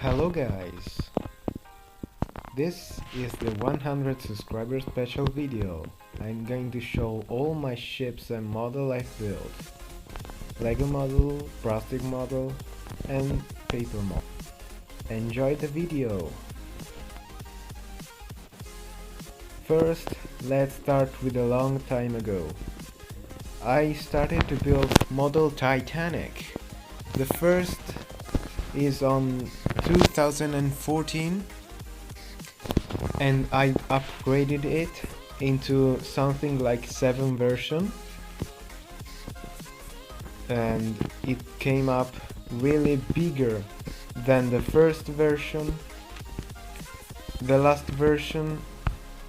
Hello guys, this is the 100 subscriber special video. I'm going to show all my ships and model I've built. Lego model, plastic model and paper model. Enjoy the video! First, let's start with a long time ago. I started to build model Titanic. The first is on 2014 and I upgraded it into something like 7 version and it came up really bigger than the first version. The last version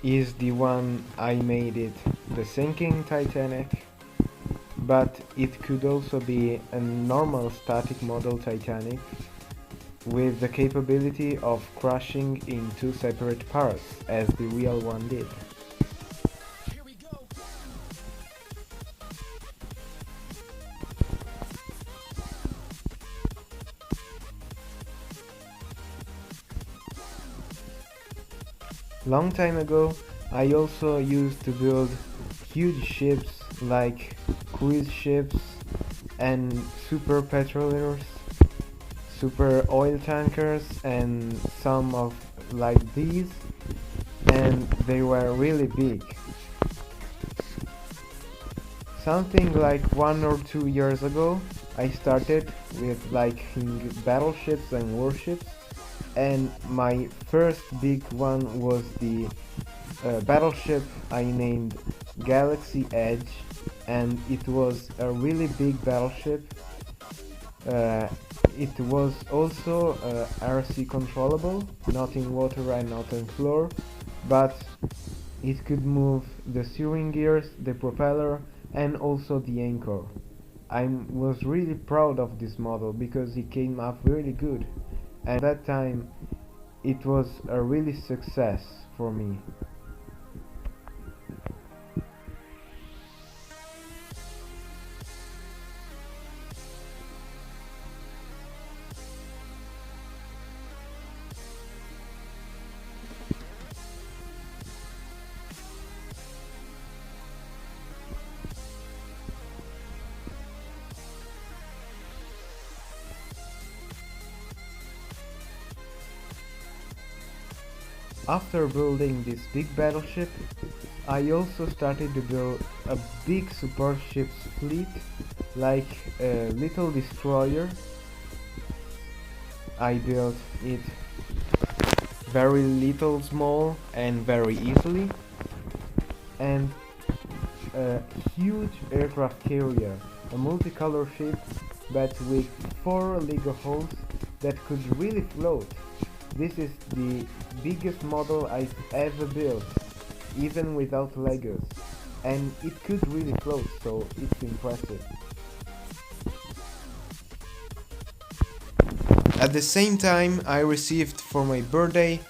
is the one I made it the sinking Titanic, but it could also be a normal static model Titanic with the capability of crashing in 2 separate parts as the real one did. Long time ago, I also used to build huge ships like cruise ships and super petroleers, super oil tankers and some of like these, and they were really big. Something like 1 or 2 years ago I started with like battleships and warships, and my first big one was the battleship I named Galaxy Edge, and it was a really big battleship. It was also RC controllable, not in water and not on floor, but it could move the steering gears, the propeller and also the anchor. I was really proud of this model because it came up really good, and at that time it was a really success for me. After building this big battleship, I also started to build a big support ships fleet, like a little destroyer. I built it very little small and very easily, and a huge aircraft carrier, a multicolor ship but with 4 Lego hulls that could really float. This is the biggest model I've ever built, even without Legos, and it could really float, so it's impressive. At the same time, I received for my birthday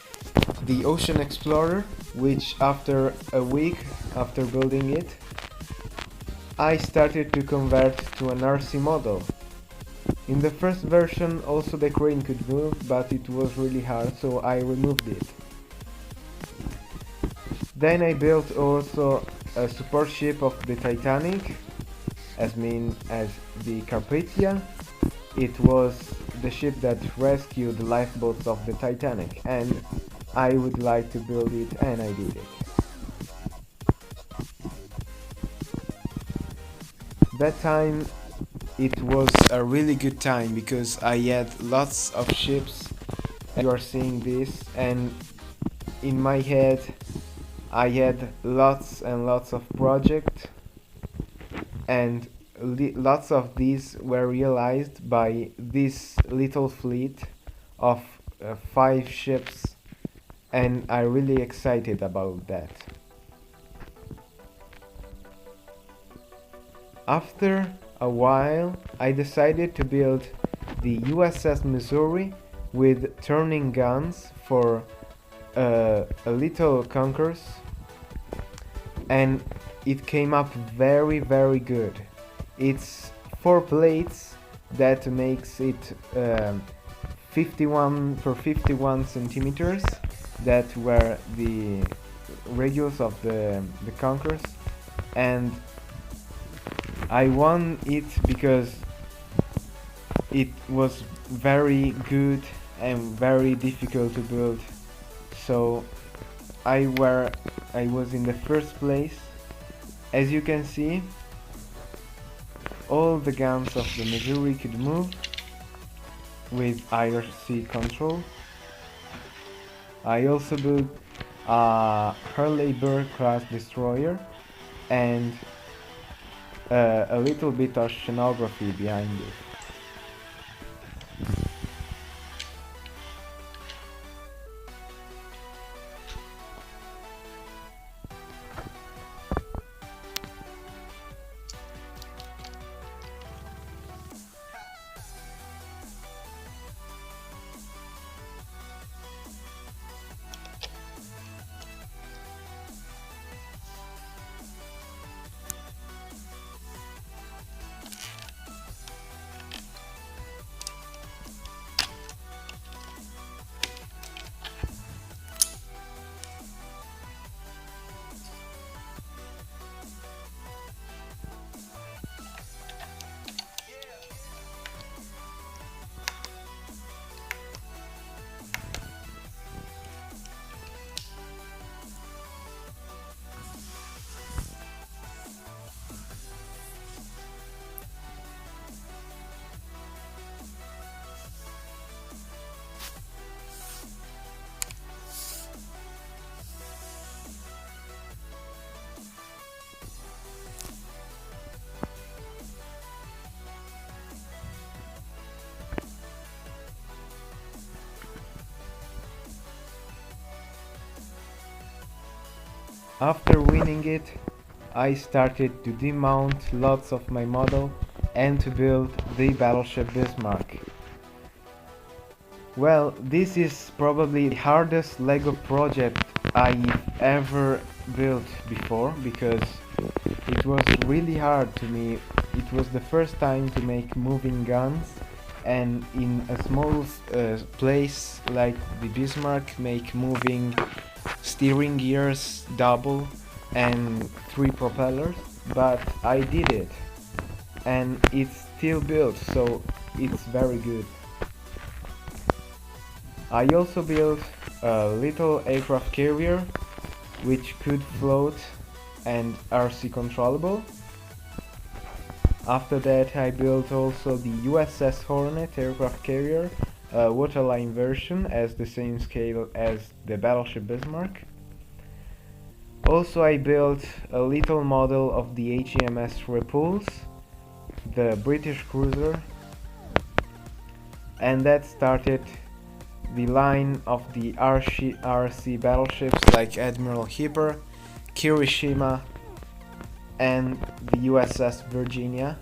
the Ocean Explorer, which after a week after building it, I started to convert to an RC model. In the first version also the crane could move, but it was really hard, so I removed it. Then I built also a support ship of the Titanic, as the Carpathia. It was the ship that rescued the lifeboats of the Titanic, and I would like to build it, and I did it. That time it was a really good time because I had lots of ships, and you are seeing this, and in my head I had lots and lots of projects, and lots of these were realized by this little fleet of 5 ships, and I'm really excited about that. After a while, I decided to build the USS Missouri with turning guns for a little Concourse, and it came up very good. It's 4 plates that makes it 51 for 51 centimeters that were the radius of the concourse, and I won it because it was very good and very difficult to build. So I was in the first place. As you can see, all the guns of the Missouri could move with IRC control. I also built a Hurley Burr class destroyer and a little bit of scenography behind it. After winning it, I started to demount lots of my model and to build the battleship Bismarck. Well, this is probably the hardest LEGO project I've ever built before, because it was really hard to me. It was the first time to make moving guns, and in a small place like the Bismarck make moving steering gears double and 3 propellers, but I did it and it's still built, so it's very good. I also built a little aircraft carrier which could float and RC controllable. After that I built also the USS Hornet aircraft carrier, a waterline version as the same scale as the battleship Bismarck. Also I built a little model of the HMS Repulse, the British cruiser, and that started the line of the RC battleships like Admiral Hipper, Kirishima, and the USS Virginia.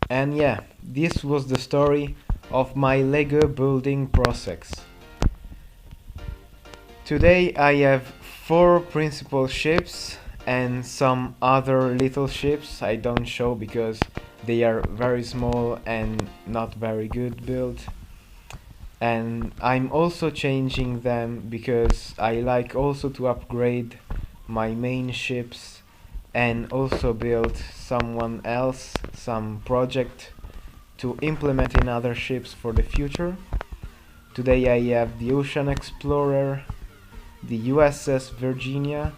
And yeah, this was the story of my LEGO building process. Today I have 4 principal ships and some other little ships I don't show because they are very small and not very good built. And I'm also changing them because I like also to upgrade my main ships and also build some project to implement in other ships for the future. Today I have the Ocean Explorer, the USS Virginia,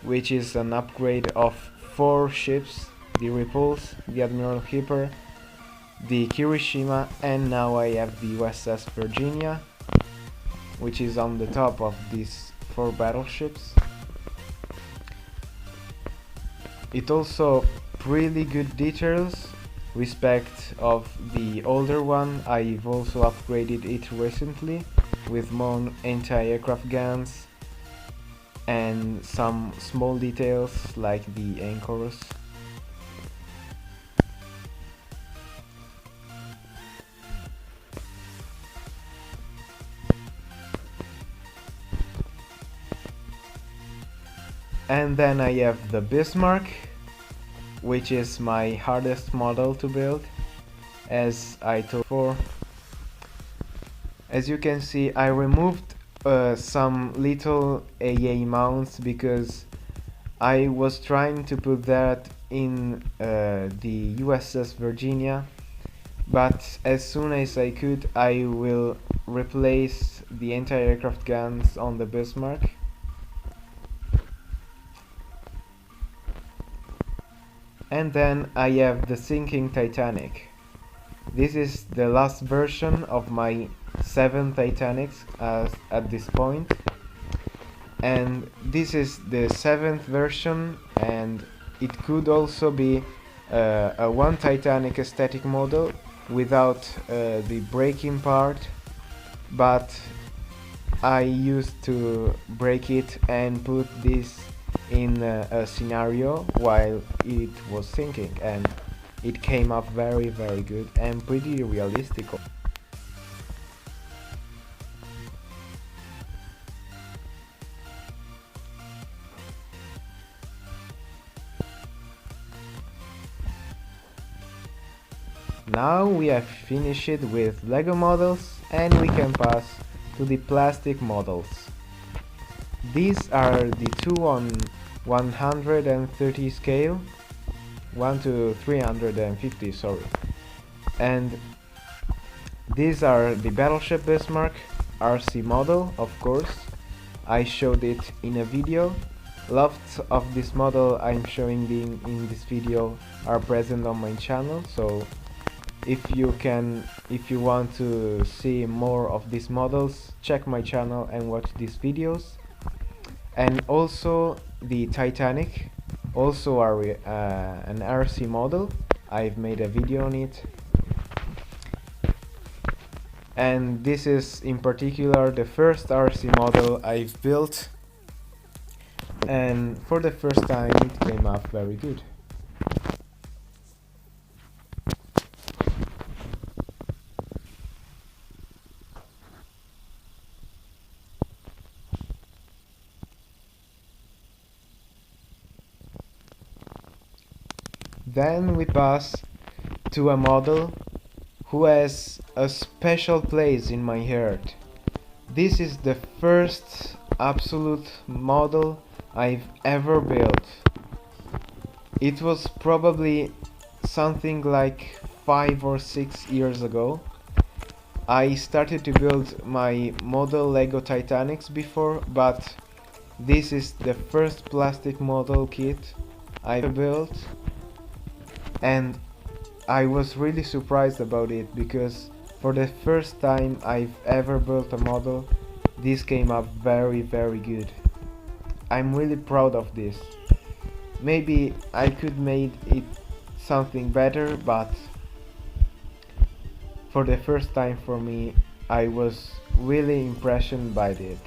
which is an upgrade of 4 ships, the Repulse, the Admiral Hipper, the Kirishima, and now I have the USS Virginia, which is on the top of these 4 battleships. It also really good details respect of the older one. I've also upgraded it recently with more anti-aircraft guns and some small details like the anchors. And then I have the Bismarck, which is my hardest model to build, as I told before. As you can see, I removed some little AA mounts because I was trying to put that in the USS Virginia, but as soon as I could, I will replace the anti-aircraft guns on the Bismarck. And then I have the sinking Titanic. This is the last version of my 7 Titanics at this point. And this is the 7th version, and it could also be a 1 Titanic aesthetic model without the braking part, but I used to break it and put this in a scenario while it was sinking, and it came up very good and pretty realistic. Now we have finished with Lego models, and we can pass to the plastic models. These are the two on 130 scale, 1 to 350, sorry. And these are the Battleship Bismarck RC model, of course. I showed it in a video. Lots of this model I'm showing in this video are present on my channel, so if you want to see more of these models, check my channel and watch these videos. And also the Titanic, also an RC model. I've made a video on it. And this is in particular the first RC model I've built, and for the first time it came up very good. Then we pass to a model who has a special place in my heart. This is the first absolute model I've ever built. It was probably something like 5 or 6 years ago. I started to build my model Lego Titanics before, but this is the first plastic model kit I've built. And I was really surprised about it because for the first time I've ever built a model, this came up very good. I'm really proud of this. Maybe I could made it something better, but for the first time for me, I was really impressed by it.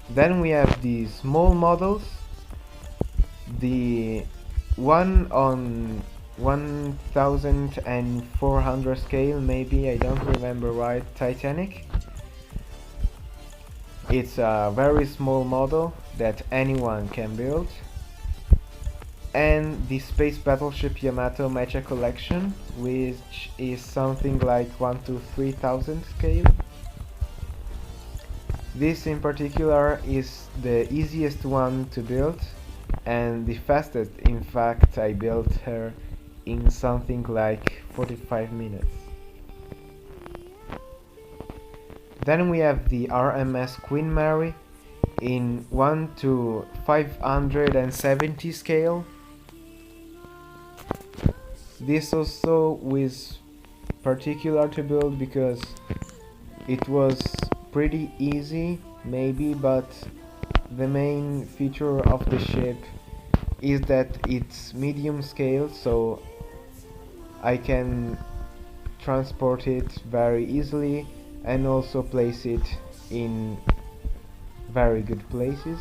Then we have the small models. The one on 1400 scale, maybe, I don't remember right, Titanic. It's a very small model that anyone can build. And the Space Battleship Yamato Mecha Collection, which is something like 1 to 3000 scale. This in particular is the easiest one to build and the fastest. In fact, I built her in something like 45 minutes. Then we have the RMS Queen Mary in 1 to 570 scale. This also was particular to build because it was pretty easy, maybe, but the main feature of the ship is that it's medium scale, so I can transport it very easily and also place it in very good places.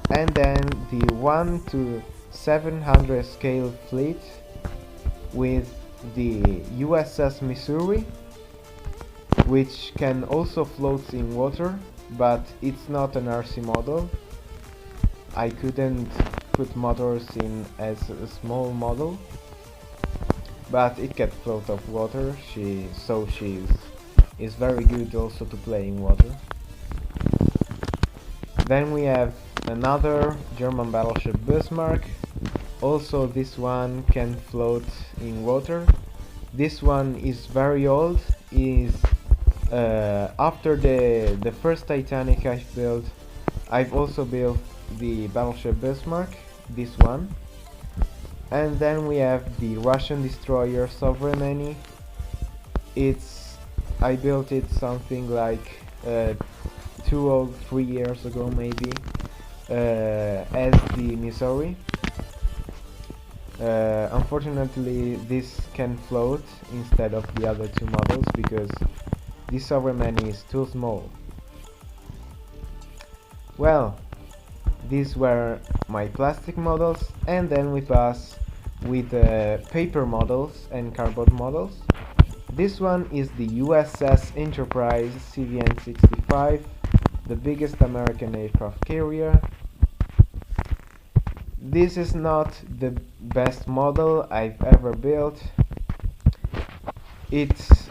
And then the 1 to 700 scale fleet with the USS Missouri, which can also float in water, but it's not an RC model. I couldn't put motors in as a small model, but it can float off water, she is very good also to play in water. Then we have another German battleship Bismarck. Also this one can float in water. This one is very old, is after the first Titanic I've built. I've also built the battleship Bismarck, this one. And then we have the Russian destroyer Sovremeny. I built it something like 2 or 3 years ago maybe, as the Missouri. Unfortunately this can float instead of the other two models because this Sovremeny is too small. Well, these were my plastic models, and then we pass with paper models and cardboard models. This one is the USS Enterprise CVN-65, the biggest American aircraft carrier. This is not the best model I've ever built. It's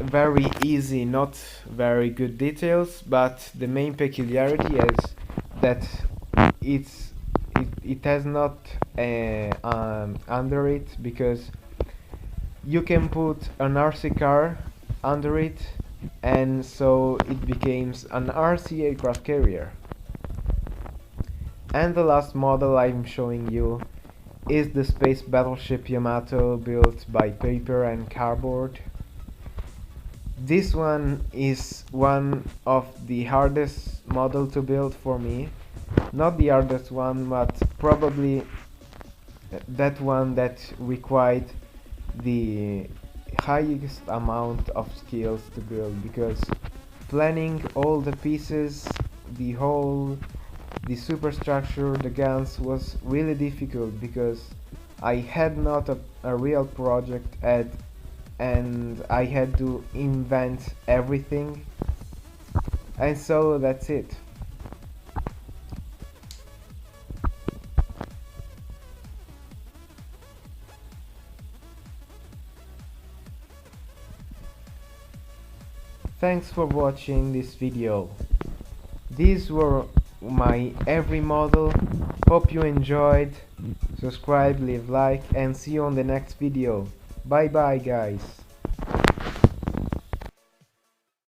very easy, not very good details, but the main peculiarity is that it has not under it, because you can put an RC car under it, and so it becomes an RC aircraft carrier. And the last model I'm showing you is the space battleship Yamato, built by paper and cardboard. This one is one of the hardest model to build for me. Not the hardest one, but probably that one that required the highest amount of skills to build, because planning all the pieces, the superstructure, the guns was really difficult, because I had not a real project and I had to invent everything, and so that's it. Thanks for watching this video. These were my every model. Hope you enjoyed. Subscribe, leave like, and see you on the next video. Bye bye guys.